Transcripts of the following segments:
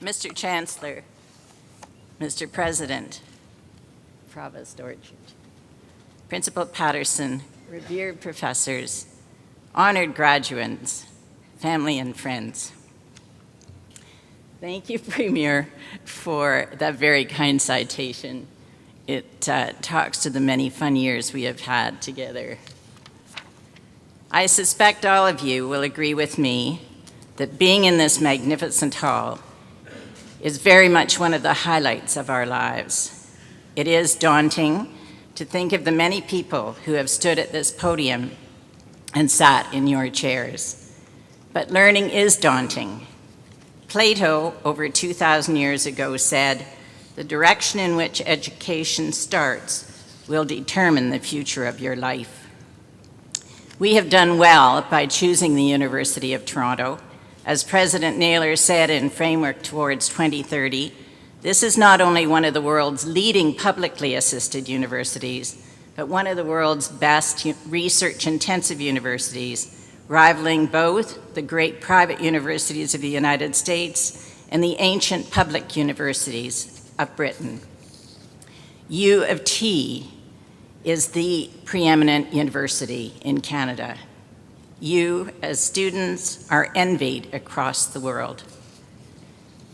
Mr. Chancellor, Mr. President, Provost Orchard, Principal Patterson, revered professors, honored graduates, family and friends. Thank you, Premier, for that very kind citation. It talks to the many fun years we have had together. I suspect all of you will agree with me that being in this magnificent hall is very much one of the highlights of our lives. It is daunting to think of the many people who have stood at this podium and sat in your chairs. But learning is daunting. Plato, over 2,000 years ago, said, "The direction in which education starts will determine the future of your life." We have done well by choosing the University of Toronto. As President Naylor said in Framework Towards 2030, this is not only one of the world's leading publicly assisted universities, but one of the world's best research-intensive universities, rivaling both the great private universities of the United States and the ancient public universities of Britain. U of T is the preeminent university in Canada. You, as students, are envied across the world.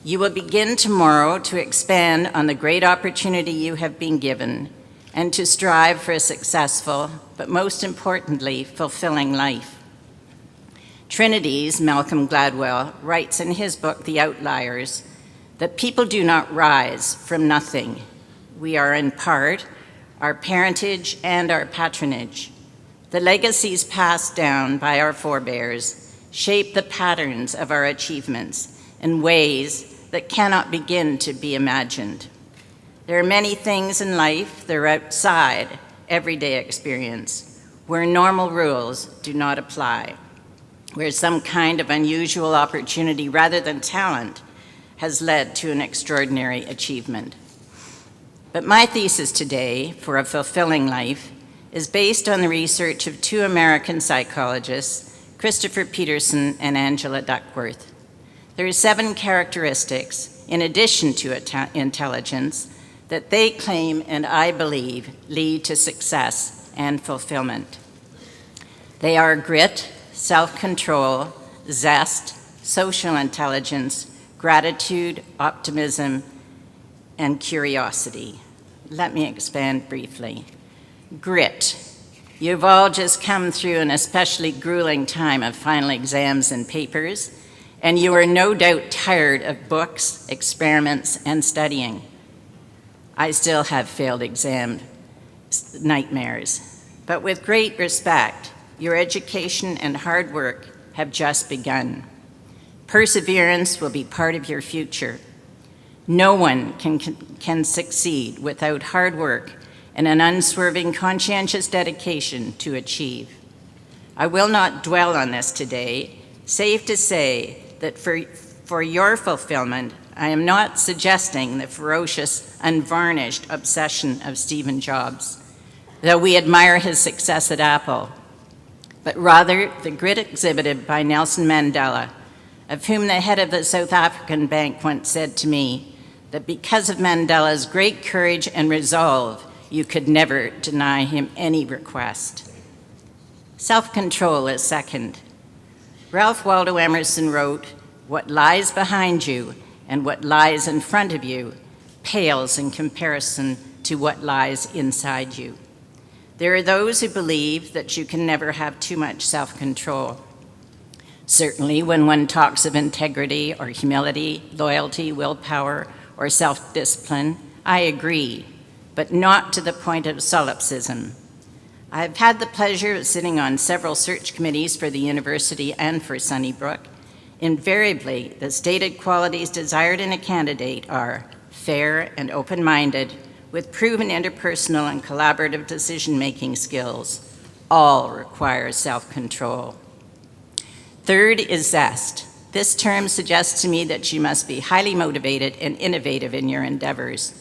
You will begin tomorrow to expand on the great opportunity you have been given and to strive for a successful, but most importantly, fulfilling life. Trinity's Malcolm Gladwell writes in his book, The Outliers, that people do not rise from nothing. We are in part our parentage and our patronage. The legacies passed down by our forebears shape the patterns of our achievements in ways that cannot begin to be imagined. There are many things in life that are outside everyday experience, where normal rules do not apply, where some kind of unusual opportunity rather than talent has led to an extraordinary achievement. But my thesis today for a fulfilling life is based on the research of two American psychologists, Christopher Peterson and Angela Duckworth. There are 7 characteristics, in addition to intelligence, that they claim and I believe lead to success and fulfillment. They are grit, self-control, zest, social intelligence, gratitude, optimism, and curiosity. Let me expand briefly. Grit. You've all just come through an especially grueling time of final exams and papers, and you are no doubt tired of books, experiments, and studying. I still have failed exam nightmares, but with great respect, your education and hard work have just begun. Perseverance will be part of your future. No one can succeed without hard work and an unswerving, conscientious dedication to achieve. I will not dwell on this today. Safe to say that for your fulfillment, I am not suggesting the ferocious, unvarnished obsession of Stephen Jobs, though we admire his success at Apple, but rather the grit exhibited by Nelson Mandela, of whom the head of the South African Bank once said to me that because of Mandela's great courage and resolve, you could never deny him any request. Self-control is second. Ralph Waldo Emerson wrote, "What lies behind you and what lies in front of you pales in comparison to what lies inside you." There are those who believe that you can never have too much self-control. Certainly, when one talks of integrity or humility, loyalty, willpower, or self-discipline, I agree, but not to the point of solipsism. I have had the pleasure of sitting on several search committees for the university and for Sunnybrook. Invariably, the stated qualities desired in a candidate are fair and open-minded, with proven interpersonal and collaborative decision-making skills. All require self-control. Third is zest. This term suggests to me that you must be highly motivated and innovative in your endeavors.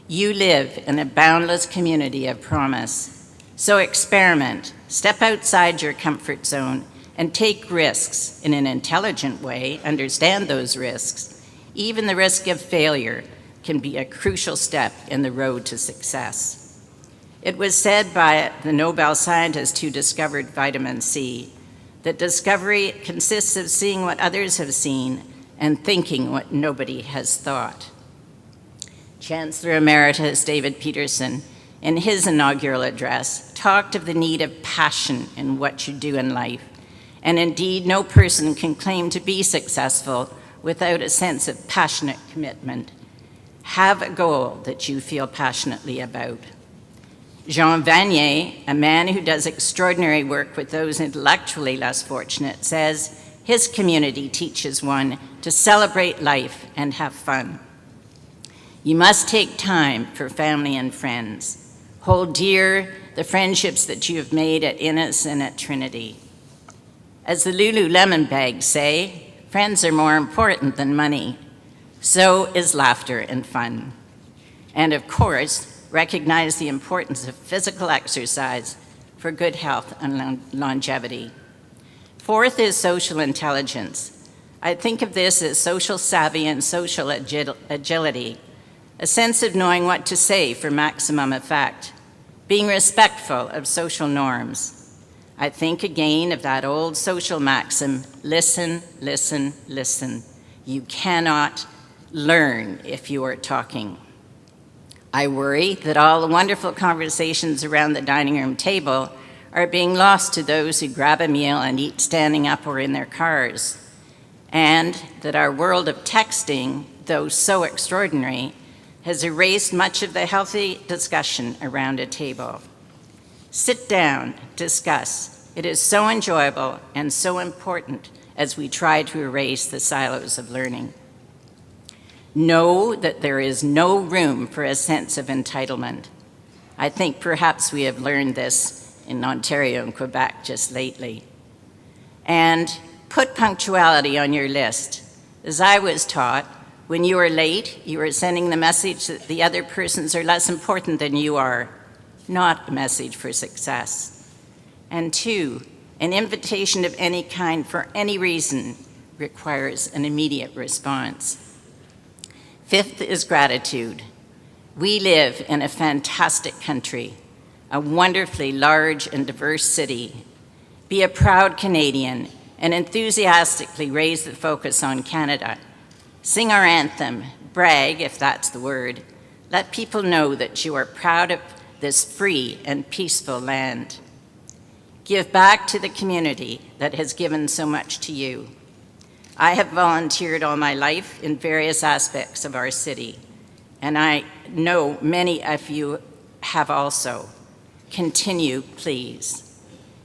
You live in a boundless community of promise. So experiment, step outside your comfort zone, and take risks in an intelligent way, understand those risks, even the risk of failure can be a crucial step in the road to success. It was said by the Nobel scientist who discovered vitamin C that discovery consists of seeing what others have seen and thinking what nobody has thought. Chancellor Emeritus David Peterson, in his inaugural address, talked of the need of passion in what you do in life. And indeed, no person can claim to be successful without a sense of passionate commitment. Have a goal that you feel passionately about. Jean Vanier, a man who does extraordinary work with those intellectually less fortunate, says his community teaches one to celebrate life and have fun. You must take time for family and friends. Hold dear the friendships that you have made at Innis and at Trinity. As the Lululemon bags say, friends are more important than money. So is laughter and fun. And of course, recognize the importance of physical exercise for good health and longevity. Fourth is social intelligence. I think of this as social savvy and social agility, a sense of knowing what to say for maximum effect, being respectful of social norms. I think again of that old social maxim, listen, listen, listen. You cannot learn if you are talking. I worry that all the wonderful conversations around the dining room table are being lost to those who grab a meal and eat standing up or in their cars, and that our world of texting, though so extraordinary, has erased much of the healthy discussion around a table. Sit down, discuss. It is so enjoyable and so important as we try to erase the silos of learning. Know that there is no room for a sense of entitlement. I think perhaps we have learned this in Ontario and Quebec just lately. And put punctuality on your list. As I was taught, when you are late, you are sending the message that the other persons are less important than you are, not a message for success. And two, an invitation of any kind for any reason requires an immediate response. Fifth is gratitude. We live in a fantastic country, a wonderfully large and diverse city. Be a proud Canadian and enthusiastically raise the focus on Canada. Sing our anthem, brag, if that's the word. Let people know that you are proud of this free and peaceful land. Give back to the community that has given so much to you. I have volunteered all my life in various aspects of our city, and I know many of you have also. Continue, please.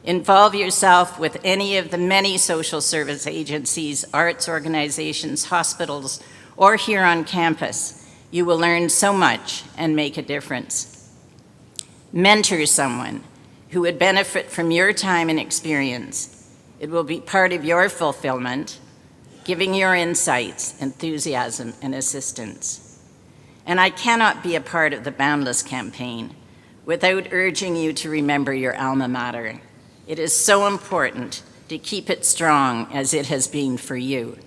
Involve yourself with any of the many social service agencies, arts organizations, hospitals, or here on campus. You will learn so much and make a difference. Mentor someone who would benefit from your time and experience. It will be part of your fulfillment, giving your insights, enthusiasm, and assistance. And I cannot be a part of the Boundless campaign without urging you to remember your alma mater. It is so important to keep it strong as it has been for you.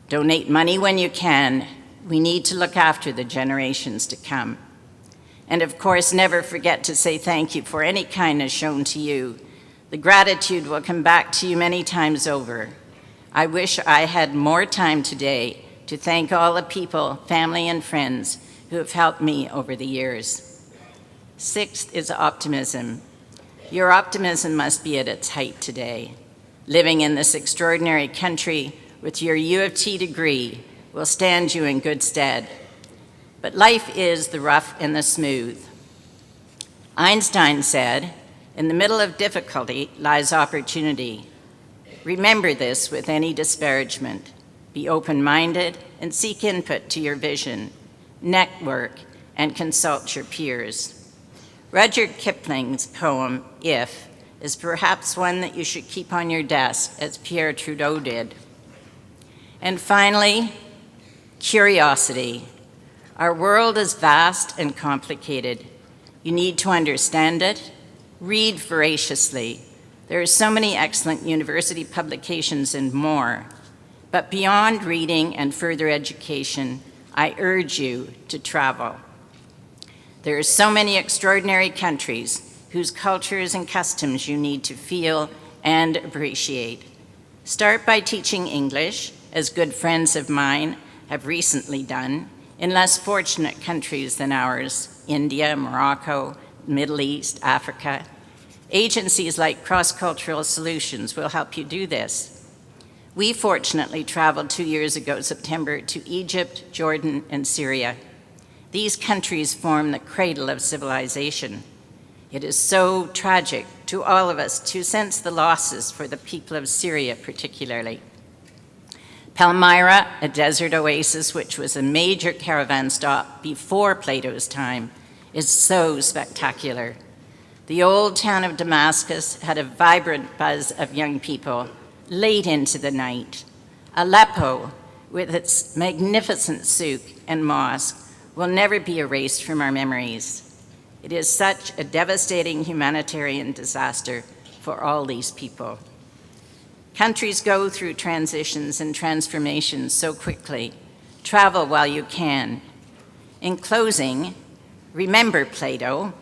Donate money when you can. We need to look after the generations to come. And of course, never forget to say thank you for any kindness shown to you. The gratitude will come back to you many times over. I wish I had more time today to thank all the people, family, and friends who have helped me over the years. Sixth is optimism. Your optimism must be at its height today. Living in this extraordinary country with your U of T degree will stand you in good stead. But life is the rough and the smooth. Einstein said, "In the middle of difficulty lies opportunity." Remember this with any disparagement. Be open-minded and seek input to your vision. Network and consult your peers. Rudyard Kipling's poem, If, is perhaps one that you should keep on your desk, as Pierre Trudeau did. And finally, curiosity. Our world is vast and complicated. You need to understand it. Read voraciously. There are so many excellent university publications and more. But beyond reading and further education, I urge you to travel. There are so many extraordinary countries whose cultures and customs you need to feel and appreciate. Start by teaching English, as good friends of mine have recently done, in less fortunate countries than ours, India, Morocco, Middle East, Africa. Agencies like Cross Cultural Solutions will help you do this. We fortunately traveled 2 years ago, September, to Egypt, Jordan, and Syria. These countries form the cradle of civilization. It is so tragic to all of us to sense the losses for the people of Syria particularly. Palmyra, a desert oasis which was a major caravan stop before Plato's time, is so spectacular. The old town of Damascus had a vibrant buzz of young people late into the night. Aleppo, with its magnificent souk and mosque, will never be erased from our memories. It is such a devastating humanitarian disaster for all these people. Countries go through transitions and transformations so quickly. Travel while you can. In closing, remember Plato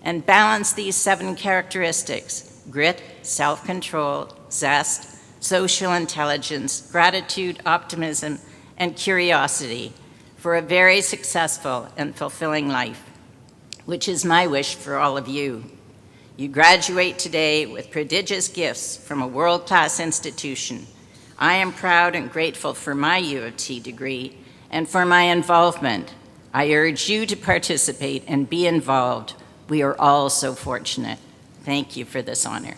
and balance these 7 characteristics: grit, self-control, zest, social intelligence, gratitude, optimism, and curiosity for a very successful and fulfilling life, which is my wish for all of you. You graduate today with prodigious gifts from a world-class institution. I am proud and grateful for my U of T degree and for my involvement. I urge you to participate and be involved. We are all so fortunate. Thank you for this honor.